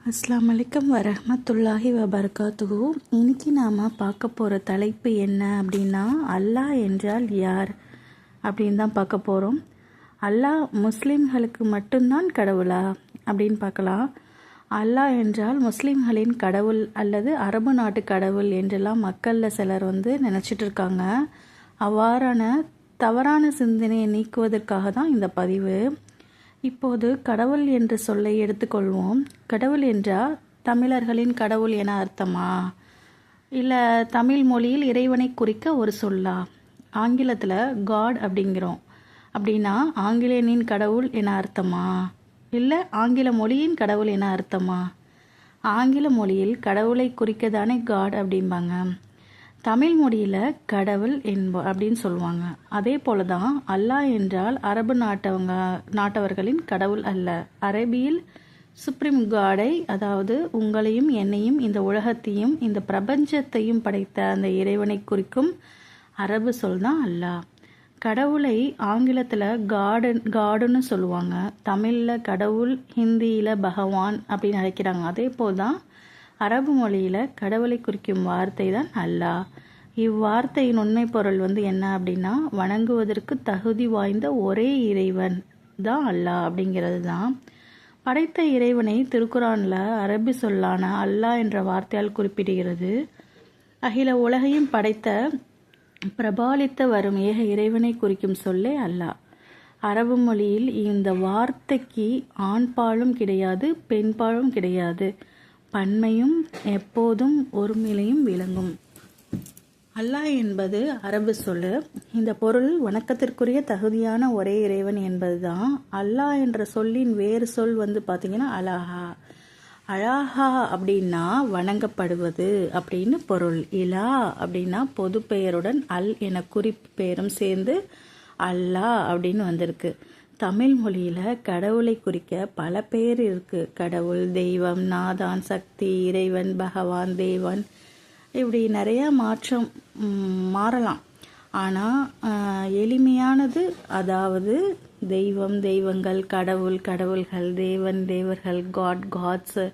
அஸ்ஸலாமு அலைக்கும் வரஹ்மத்துல்லாஹி வபரகாத்துஹு. இன்னைக்கு நாம் பார்க்க போகிற தலைப்பு என்ன அப்படின்னா, அல்லாஹ் என்றால் யார் அப்படின்னு தான் பார்க்க போகிறோம். அல்லாஹ் முஸ்லீம்களுக்கு மட்டும்தான் கடவுளா அப்படின்னு பார்க்கலாம். அல்லாஹ் என்றால் முஸ்லீம்களின் கடவுள் அல்லது அரபு நாட்டு கடவுள் என்றெல்லாம் மக்களில் சிலர் நினச்சிட்டு இருக்காங்க. அவ்வாறான தவறான சிந்தனையை நீக்குவதற்காக தான் இந்த பதிவு. இப்போது கடவுள் என்ற சொல்லை எடுத்துக்கொள்வோம். கடவுள் என்றால் தமிழர்களின் கடவுள் என அர்த்தமா, இல்லை தமிழ் மொழியில் இறைவனை குறிக்க ஒரு சொல்லா? ஆங்கிலத்தில் காட் அப்படிங்கிறோம், அப்படின்னா ஆங்கிலேயனின் கடவுள் என அர்த்தமா, இல்லை ஆங்கில மொழியின் கடவுள் என அர்த்தமா? ஆங்கில மொழியில் கடவுளை குறிக்க தானே காட் அப்படிம்பாங்க. தமிழ் மொழியில் கடவுள் அப்படின்னு சொல்லுவாங்க. அதே போல தான் அல்லாஹ் என்றால் அரபு நாட்டவர்களின் கடவுள் அல்ல. அரபியில் சுப்ரீம் காடை, அதாவது உங்களையும் என்னையும் இந்த உலகத்தையும் இந்த பிரபஞ்சத்தையும் படைத்த அந்த இறைவனை குறிக்கும் அரபு சொல் தான் அல்லாஹ். கடவுளை ஆங்கிலத்தில் காடுன்னு சொல்லுவாங்க, தமிழில் கடவுள், ஹிந்தியில் பகவான் அப்படின்னு அழைக்கிறாங்க. அதே போல் தான் அரபு மொழியில் கடவுளை குறிக்கும் வார்த்தை தான் அல்லாஹ். இவ்வார்த்தையின் உண்மை பொருள் என்ன அப்படின்னா, வணங்குவதற்கு தகுதி வாய்ந்த ஒரே இறைவன் தான் அல்லாஹ் அப்படிங்கிறது தான். படைத்த இறைவனை திருக்குரானில் அரபி சொல்லான அல்லாஹ் என்ற வார்த்தையால் குறிப்பிடுகிறது. அகில உலகையும் படைத்த பிரபாலித்த வரும் ஏக இறைவனை குறிக்கும் சொல்லே அல்லாஹ். அரபு மொழியில் இந்த வார்த்தைக்கு ஆண் பாலும் கிடையாது, பெண் பாலும் கிடையாது. பன்மையும் எப்போதும் ஒருமையிலையும் விளங்கும். அல்லாஹ் என்பது அரபு சொல். இந்த பொருள் வணக்கத்திற்குரிய தகுதியான ஒரே இறைவன் என்பது தான். அல்லாஹ் என்ற சொல்லின் வேறு சொல் பார்த்தீங்கன்னா அலாஹா. அலாஹா அப்படின்னா வணங்கப்படுவது அப்படின்னு பொருள். இலா அப்படின்னா பொது பெயருடன் அல் என குறிப்பு பெயரும் சேர்ந்து அல்லாஹ் அப்படின்னு வந்திருக்கு. தமிழ் மொழியில் கடவுளை குறிக்க பல பேர் இருக்கு. கடவுள், தெய்வம், நாதான், சக்தி, இறைவன், பகவான், தேவன், இப்படி நிறைய மாறலாம். ஆனால் எளிமையானது, அதாவது தெய்வம், தெய்வங்கள், கடவுள், கடவுள்கள், தேவன், தேவர்கள், காட்ஸ்,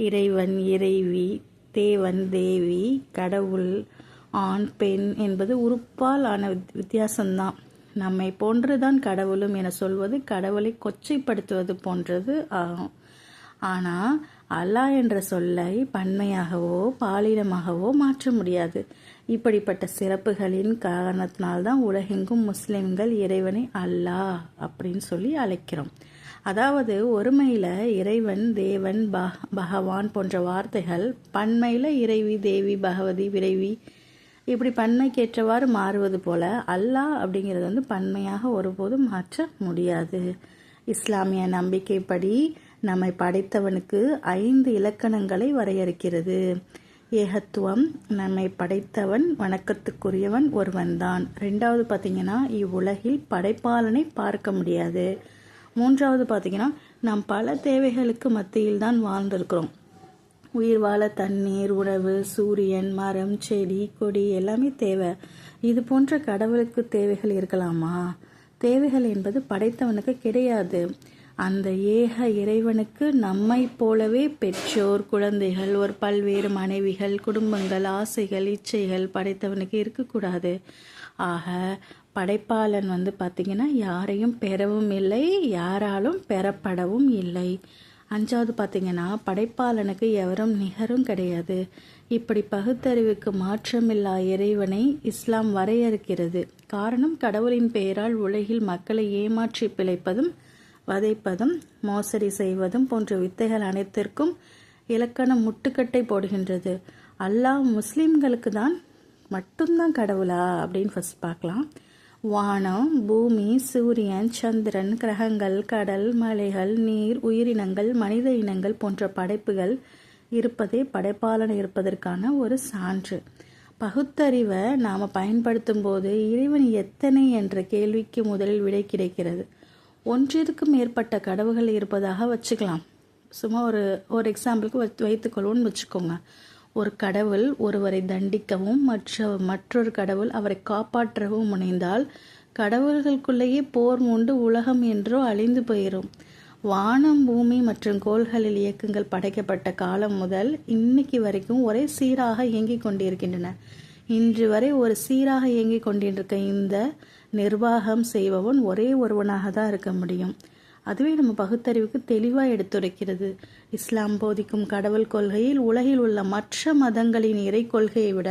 இறைவன், இறைவி, தேவன், தேவி, கடவுள், ஆண், பெண் என்பது உறுப்பால் ஆன வித்தியாசம்தான். நம்மை போன்றுதான் கடவுளும் என சொல்வது கடவுளை கொச்சைப்படுத்துவது போன்றது ஆகும். ஆனால் அல்லாஹ் என்ற சொல்லை பன்மையாகவோ பாலினமாகவோ மாற்ற முடியாது. இப்படிப்பட்ட சிறப்புகளின் காரணத்தினால்தான் உலகெங்கும் முஸ்லிம்கள் இறைவனை அல்லாஹ் அப்படின்னு சொல்லி அழைக்கிறோம். அதாவது ஒருமையில் இறைவன், தேவன், பகவான் போன்ற வார்த்தைகள், பன்மையில் இறைவி, தேவி, பகவதி, விரைவி, இப்படி பன்மைக்கேற்றவாறு மாறுவது போல அல்லாஹ் அப்படிங்கிறது பன்மையாக ஒருபோதும் மாற்ற முடியாது. இஸ்லாமிய நம்பிக்கைப்படி நம்மை படைத்தவனுக்கு 5 இலக்கணங்களை வரையறுக்கிறது. ஏகத்துவம், நம்மை படைத்தவன் வணக்கத்துக்குரியவன் ஒருவன்தான். 2வது பார்த்தீங்கன்னா, இவ்வுலகில் படைப்பாளனை பார்க்க முடியாது. 3வது பார்த்தீங்கன்னா, நாம் பல தேவைகளுக்கு மத்தியில் தான் வாழ்ந்திருக்கிறோம். உயிர் வாழ தண்ணீர், உணவு, சூரியன், மரம், செடி, கொடி எல்லாமே தேவை. இது போன்ற கடவுளுக்கு தேவைகள் இருக்கலாமா? தேவைகள் என்பது படைத்தவனுக்கு கிடையாது. அந்த ஏக இறைவனுக்கு நம்மை போலவே பெற்றோர், குழந்தைகள், ஒரு பல்வேறு மனைவிகள், குடும்பங்கள், ஆசைகள், இச்சைகள் படைத்தவனுக்கு இருக்கக்கூடாது. ஆக படைப்பாளன் பார்த்தீங்கன்னா யாரையும் பெறவும் இல்லை, யாராலும் பெறப்படவும் இல்லை. 5வது பார்த்தீங்கன்னா, படைப்பாளனுக்கு எவரும் நிகரும் கிடையாது. இப்படி பகுத்தறிவுக்கு மாற்றமில்லா இறைவனை இஸ்லாம் வரையறுக்கிறது. காரணம், கடவுளின் பெயரால் உலகில் மக்களை ஏமாற்றி பிழைப்பதும், வதைப்பதும், மோசடி செய்வதும் போன்ற வித்தைகள் அனைத்திற்கும் இலக்கணம் முட்டுக்கட்டை போடுகின்றது. அல்லாஹ் முஸ்லிம்களுக்கு தான் மட்டும்தான் கடவுளா அப்படின்னு ஃபர்ஸ்ட் பார்க்கலாம். வானம், பூமி, சூரியன், சந்திரன், கிரகங்கள், கடல், மலைகள், நீர், உயிரினங்கள், மனித இனங்கள் போன்ற படைப்புகள் இருப்பதே படைப்பாளன் இருப்பதற்கான ஒரு சான்று. பகுத்தறிவை நாம் பயன்படுத்தும் போது இறைவன் எத்தனை என்ற கேள்விக்கு முதலில் விடை கிடைக்கிறது. ஒன்றிற்கும் மேற்பட்ட கடவுள்கள் இருப்பதாக வச்சுக்கலாம். சும்மா ஒரு எக்ஸாம்பிளுக்கு வைத்துக்கொள்வோம்னு வச்சுக்கோங்க. ஒரு கடவுள் ஒருவரை தண்டிக்கவும் மற்றொரு கடவுள் அவரை காப்பாற்றவும் முனைந்தால் கடவுள்களுக்குள்ளேயே போர் மூண்டு உலகம் என்றோ அழிந்து போயிடும். வானம் பூமி மற்றும் கோள்களில் இயக்கங்கள் படைக்கப்பட்ட காலம் முதல் இன்னைக்கு வரைக்கும் ஒரே சீராக இயங்கிக் கொண்டிருக்கின்றன. இன்று வரை ஒரு சீராக இயங்கிக் கொண்டிருக்க இந்த நிர்வாகம் செய்பவன் ஒரே ஒருவனாக தான் இருக்க முடியும். அதுவே நம்ம பகுத்தறிவுக்கு தெளிவாக எடுத்துரைக்கிறது. இஸ்லாம் போதிக்கும் கடவுள் கொள்கையில் உலகில் உள்ள மற்ற மதங்களின் இறை கொள்கையை விட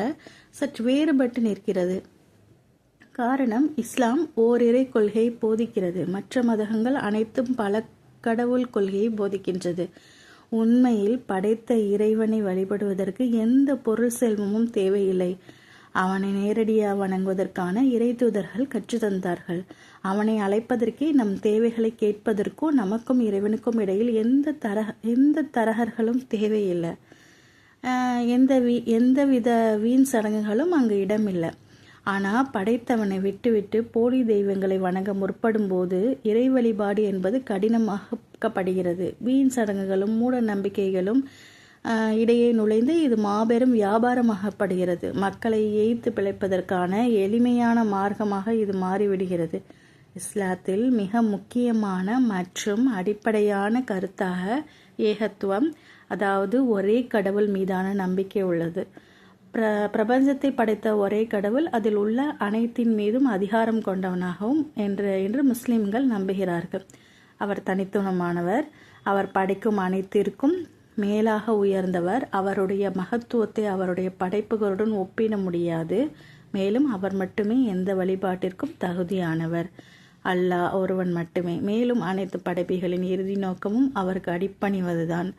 சற்று வேறுபட்டு நிற்கிறது. காரணம், இஸ்லாம் ஓரிரை கொள்கையை போதிக்கிறது. மற்ற மதங்கள் அனைத்தும் பல கடவுள் கொள்கையை போதிக்கின்றது. உண்மையில் படைத்த இறைவனை வழிபடுவதற்கு எந்த பொருள் செல்வமும் தேவையில்லை. அவனை நேரடியாக வணங்குவதற்கான இறை தூதர்கள் கற்றுத்தந்தார்கள். அவனை அழைப்பதற்கே நம் தேவைகளை கேட்பதற்கோ நமக்கும் இறைவனுக்கும் இடையில் எந்த தரகர்களும் தேவையில்லை. எந்தவித வீண் சடங்குகளும் அங்கு இடமில்லை. ஆனால் படைத்தவனை விட்டுவிட்டு போலி தெய்வங்களை வணங்க முற்படும் போது இறை வழிபாடு என்பது கடினமாக்கப்படுகிறது. வீண் சடங்குகளும் மூட நம்பிக்கைகளும் இடையே நுழைந்து இது மாபெரும் வியாபாரமாகப்படுகிறது. மக்களை ஏய்த்து பிழைப்பதற்கான எளிமையான மார்க்கமாக இது மாறிவிடுகிறது. இஸ்லாத்தில் மிக முக்கியமான மற்றும் அடிப்படையான கருத்தாக ஏகத்துவம், அதாவது ஒரே கடவுள் மீதான நம்பிக்கை உள்ளது. பிரபஞ்சத்தை படைத்த ஒரே கடவுள் அதில் உள்ள அனைத்தின் மீதும் அதிகாரம் கொண்டவனாகவும் என்று முஸ்லிம்கள் நம்புகிறார்கள். அவர் தனித்துவமானவர். அவர் படைக்கும் அனைத்திற்கும் மேலாக உயர்ந்தவர். அவருடைய மகத்துவத்தை அவருடைய படைப்புகளுடன் ஒப்பிட முடியாது. மேலும் அவர் மட்டுமே எந்த வழிபாட்டிற்கும் தகுதியானவர். அல்லாஹ் ஒருவன் மட்டுமே. மேலும் அனைத்து படைப்புகளின் இறுதி நோக்கமும் அவருக்கு அடிப்பணிவதுதான்.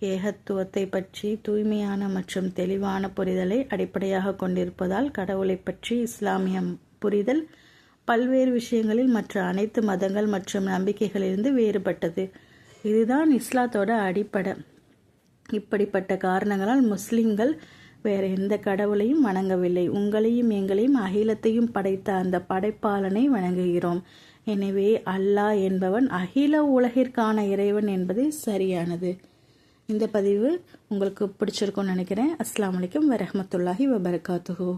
ஏகத்துவத்தை பற்றி தூய்மையான மற்றும் தெளிவான புரிதலை அடிப்படையாக கொண்டிருப்பதால் கடவுளை பற்றி இஸ்லாமிய புரிதல் பல்வேறு விஷயங்களில் மற்ற அனைத்து மதங்கள் மற்றும் நம்பிக்கைகளிலிருந்து வேறுபட்டது. இதுதான் இஸ்லாத்தோட அடிப்படை. இப்படிப்பட்ட காரணங்களால் முஸ்லிம்கள் வேற எந்த கடவுளையும் வணங்கவில்லை. உங்களையும் எங்களையும் அகிலத்தையும் படைத்த அந்த படைப்பாளனை வணங்குகிறோம். எனவே அல்லாஹ் என்பவன் அகில உலகிற்கான இறைவன் என்பது சரியானது. இந்த பதிவு உங்களுக்கு பிடிச்சிருக்கும்னு நினைக்கிறேன். அஸ்ஸலாமு அலைக்கும் வரஹ்மத்துல்லாஹி வபரகாத்துஹு.